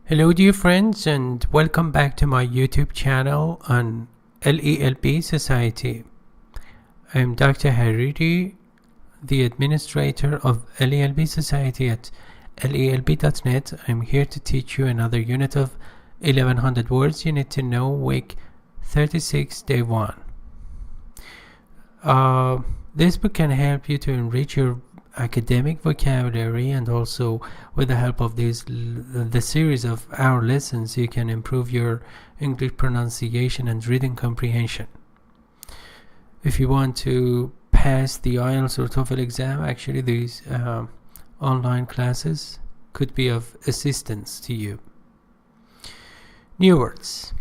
Hello dear friends, and welcome back to my YouTube channel on LELB Society. I am Dr. Hariri, the administrator of LELB Society at lelb.net. I'm here to teach you another unit of 1100 words you need to know, week 36, day 1. This book can help you to enrich your academic vocabulary, and also with the help of the series of our lessons you can improve your English pronunciation and reading comprehension. If you want to pass the IELTS or TOEFL exam, actually these online classes could be of assistance to you. New words.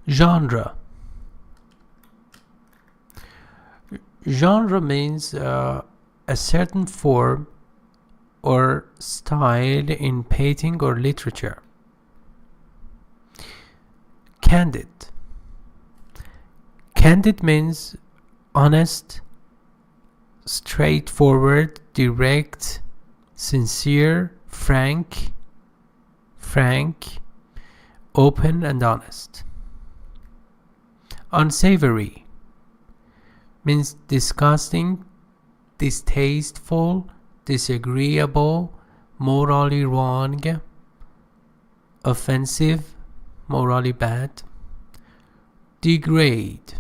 Genre. Genre means a certain form or style in painting or literature. Candid. Candid means honest, straightforward, direct, sincere, frank, open and honest. Unsavory means disgusting, distasteful, disagreeable, morally wrong, offensive, morally bad. Degrade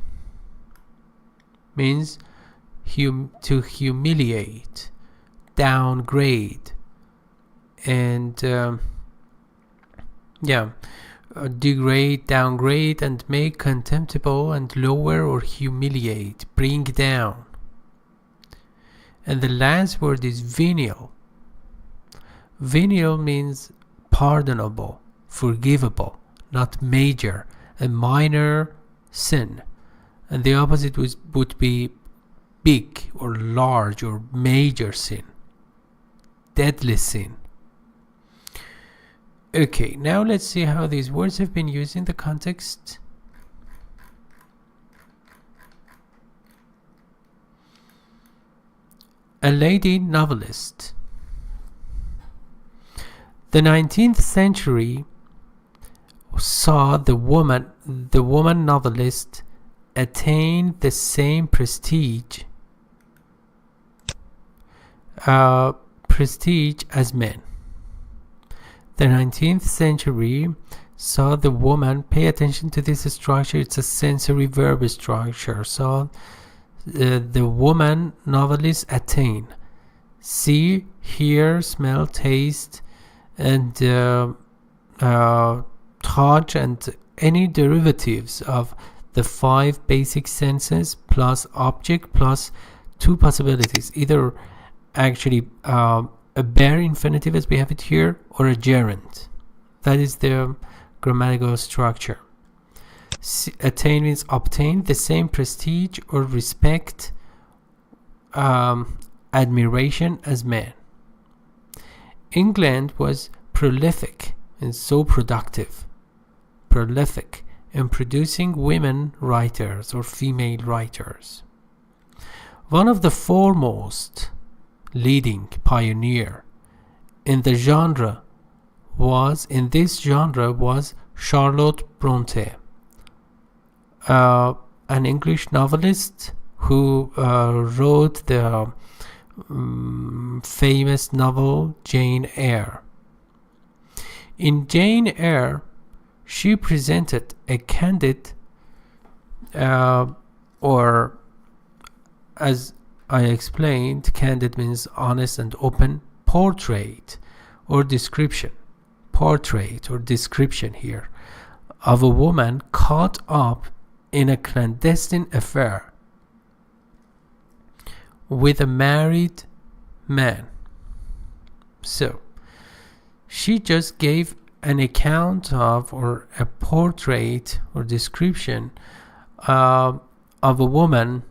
means to humiliate, downgrade, and degrade, downgrade, and make contemptible, and lower or humiliate, bring down. And the last word is venial. Venial means pardonable, forgivable, not major, a minor sin. And the opposite would be big or large or major sin, deadly sin. Okay, now let's see how these words have been used in the context. A lady novelist. The 19th century saw the woman novelist attain the same prestige as men. The 19th century saw the woman, pay attention to this structure, it's a sensory verb structure. So the woman novelist attain, see, hear, smell, taste, and touch, and any derivatives of the 5 basic senses plus object plus 2 possibilities, either actually a bare infinitive as we have it here, or a gerund. That is the grammatical structure. Attain means obtain the same prestige or respect, admiration as men. England was prolific and so prolific in producing women writers or female writers. One of the foremost leading pioneer in this genre was Charlotte Bronte, an English novelist who wrote the famous novel Jane Eyre. In Jane Eyre, she presented a candid, or as I explained, candid means honest and open, portrait or description here of a woman caught up in a clandestine affair with a married man. So she just gave an account of, or a portrait or description of a woman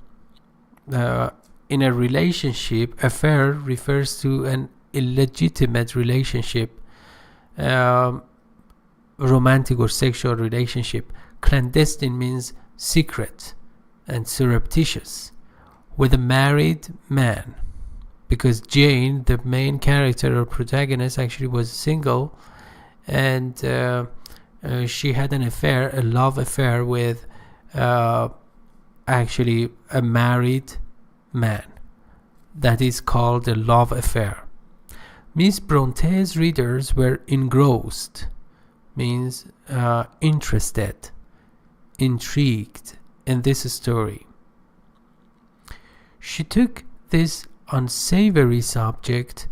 in a relationship. Affair refers to an illegitimate relationship, romantic or sexual relationship. Clandestine means secret and surreptitious, with a married man. because Jane, the main character or protagonist, actually was single, and she had an affair, a love affair with actually a married man. That is called a love affair. Miss Bronte's readers were engrossed, means interested, intrigued in this story. She took this unsavory subject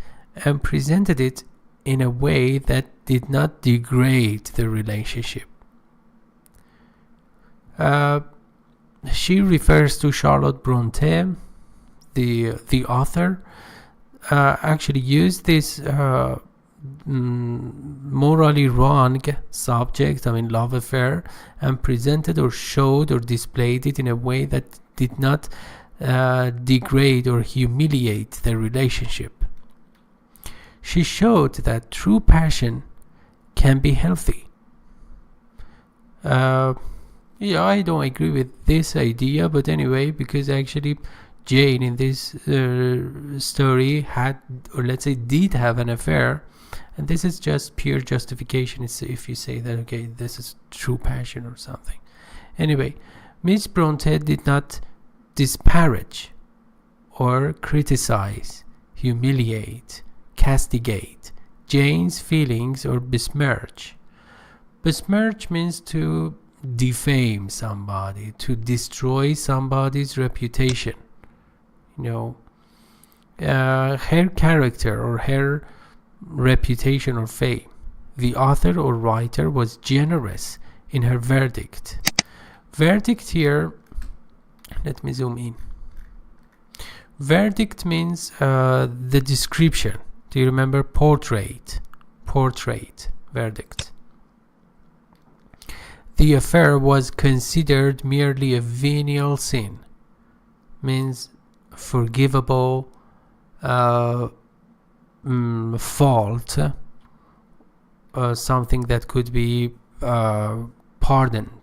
and presented it in a way that did not degrade the relationship. She refers to Charlotte Bronte, the author, actually used this morally wrong subject, love affair, and presented or showed or displayed it in a way that did not degrade or humiliate the relationship. She showed that true passion can be healthy. I don't agree with this idea, but anyway, because actually Jane in this story had, or let's say did have an affair, and this is just pure justification. It's if you say that, okay, this is true passion or something. Anyway, Miss Bronte did not disparage or criticize, humiliate, castigate Jane's feelings or besmirch. Besmirch means to defame somebody, to destroy somebody's reputation. Her character or her reputation or fame. The author or writer was generous in her verdict. Verdict here, let me zoom in. Verdict means the description. Do you remember portrait? Portrait, verdict. The affair was considered merely a venial sin, means forgivable fault, something that could be pardonable.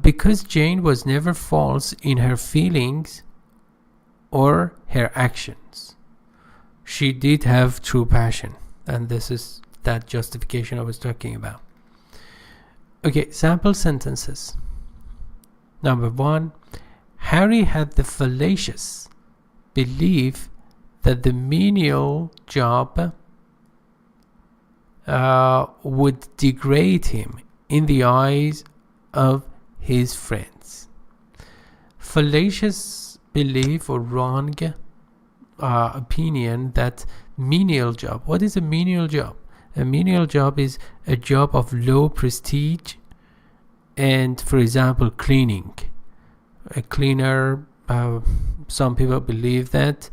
Because Jane was never false in her feelings or her actions, she did have true passion, and this is that justification I was talking about. Okay, sample sentences. Number 1, Harry had the fallacious belief that the menial job would degrade him in the eyes of his friends. Fallacious belief or wrong opinion that menial job. What is a menial job? A menial job is a job of low prestige, and for example, cleaning. A cleaner, some people believe that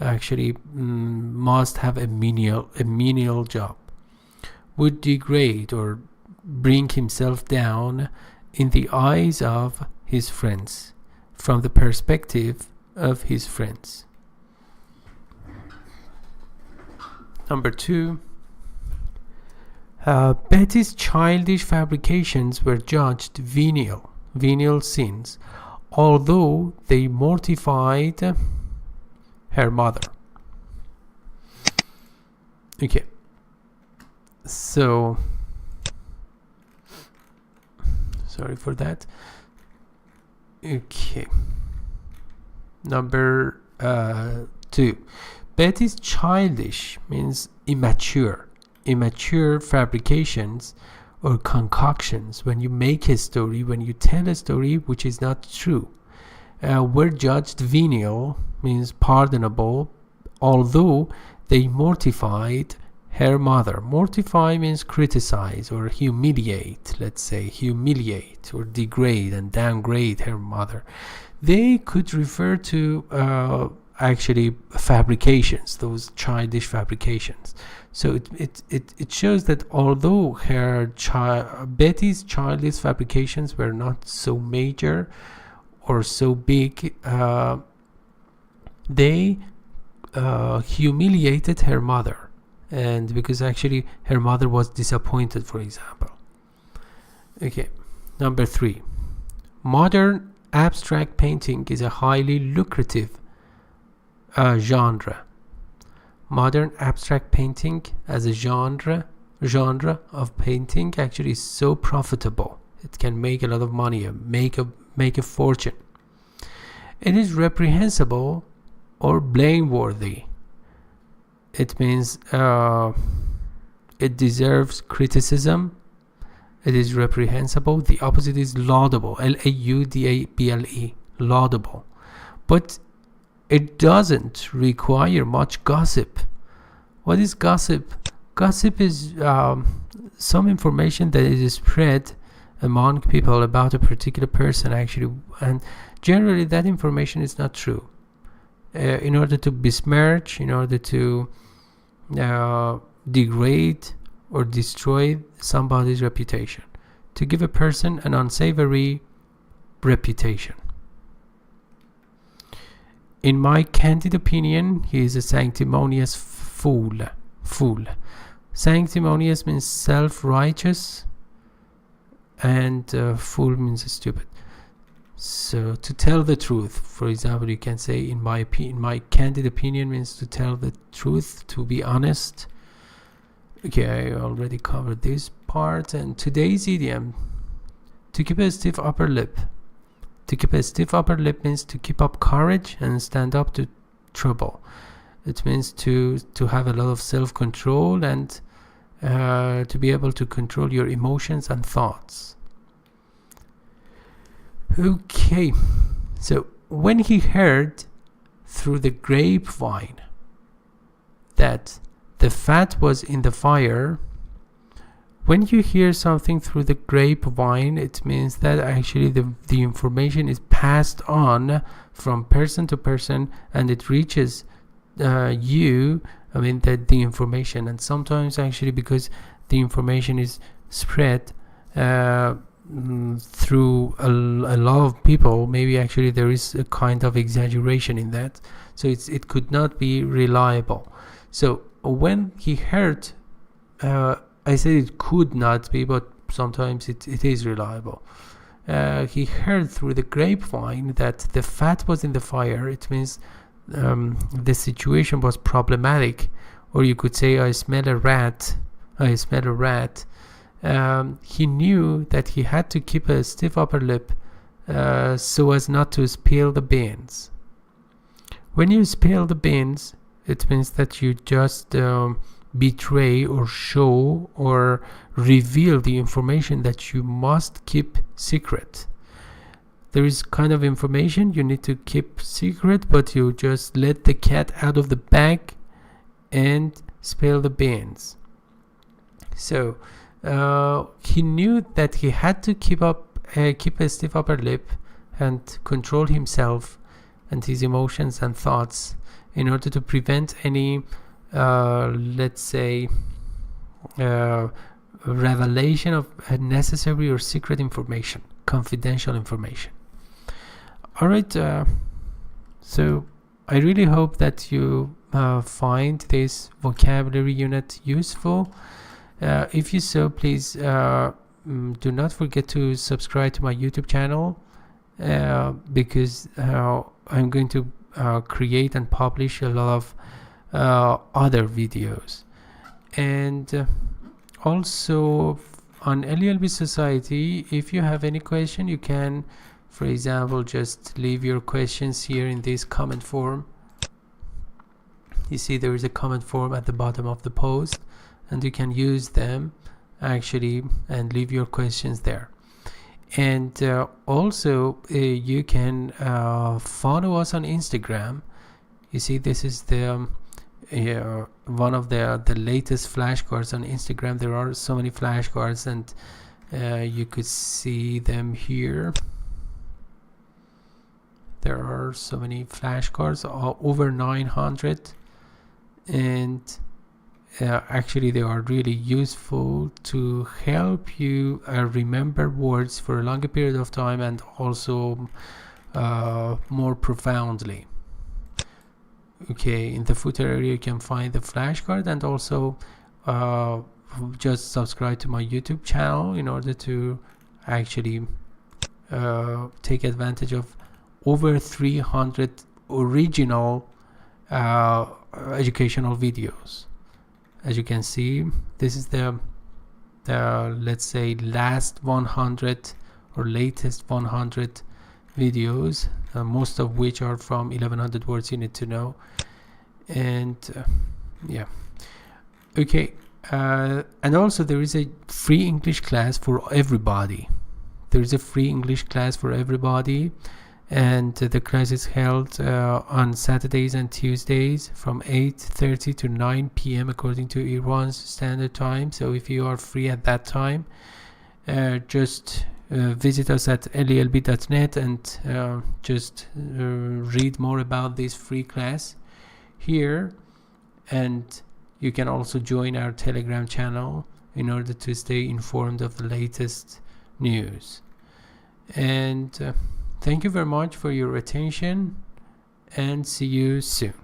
actually must have a menial job, would degrade or bring himself down in the eyes of his friends, from the perspective of his friends. Number 2, Betty's childish fabrications were judged venial sins, although they mortified her mother. Okay, so sorry for that. Okay, number 2, Betty's childish means immature fabrications or concoctions. When you make a story, when you tell a story which is not true, were judged venial, means pardonable, although they mortified her mother. Mortify means criticize or humiliate, let's say humiliate or degrade and downgrade her mother. They could refer to actually fabrications, those childish fabrications. So it shows that although her Betty's childish fabrications were not so major or so big, they humiliated her mother, and because actually her mother was disappointed, for example. Okay, number 3, modern abstract painting is a highly lucrative genre. Modern abstract painting as a genre of painting actually is so profitable. It can make a lot of money, make a fortune. It is reprehensible or blameworthy. It means it deserves criticism. It is reprehensible. The opposite is laudable. Laudable. Laudable. But it doesn't require much gossip. What is gossip? Gossip is some information that is spread among people about a particular person, actually, and generally that information is not true. In order to besmirch, in order to degrade or destroy somebody's reputation, to give a person an unsavory reputation. In my candid opinion, he is a sanctimonious fool. Sanctimonious means self-righteous, and fool means stupid. So to tell the truth, for example, you can say in my candid opinion means to tell the truth, to be honest. Okay, I already covered this part. And today's idiom, to keep a stiff upper lip. To keep a stiff upper lip means to keep up courage and stand up to trouble. It means to have a lot of self-control and to be able to control your emotions and thoughts. Okay, so when he heard through the grapevine that the fat was in the fire, when you hear something through the grapevine, it means that actually the information is passed on from person to person, and it reaches you, I mean, that the information, and sometimes actually because the information is spread through a lot of people, maybe actually there is a kind of exaggeration in that, so it could not be reliable. So when he heard, I said it could not be, but sometimes it is reliable. He heard through the grapevine that the fat was in the fire. It means the situation was problematic, or you could say, I smell a rat. He knew that he had to keep a stiff upper lip so as not to spill the beans. When you spill the beans, it means that you just betray or show or reveal the information that you must keep secret. There is kind of information you need to keep secret, but you just let the cat out of the bag and spill the beans. So he knew that he had to keep a stiff upper lip and control himself and his emotions and thoughts in order to prevent any let's say revelation of necessary or secret information, confidential information. Alright, so I really hope that you find this vocabulary unit useful. If you so, please do not forget to subscribe to my YouTube channel, because I'm going to create and publish a lot of other videos. And also on LELB Society, if you have any question, you can, for example, just leave your questions here in this comment form. You see there is a comment form at the bottom of the post, and you can use them actually and leave your questions there. And also you can follow us on Instagram. You see, this is the one of the latest flashcards on Instagram. There are so many flashcards, and you could see them here. There are so many flashcards, over 900, and actually they are really useful to help you remember words for a longer period of time, and also more profoundly. Okay, in the footer area you can find the flashcard, and also just subscribe to my YouTube channel in order to actually take advantage of over 300 original educational videos. As you can see, this is the let's say last 100 or latest 100 videos, most of which are from 1100 words you need to know. And yeah, okay. And also there is a free English class for everybody. There is a free English class for everybody, and the class is held on Saturdays and Tuesdays from 8:30 to 9 p.m. according to Iran's standard time. So if you are free at that time, just visit us at lelb.net and just read more about this free class here. And you can also join our Telegram channel in order to stay informed of the latest news. And thank you very much for your attention, and see you soon.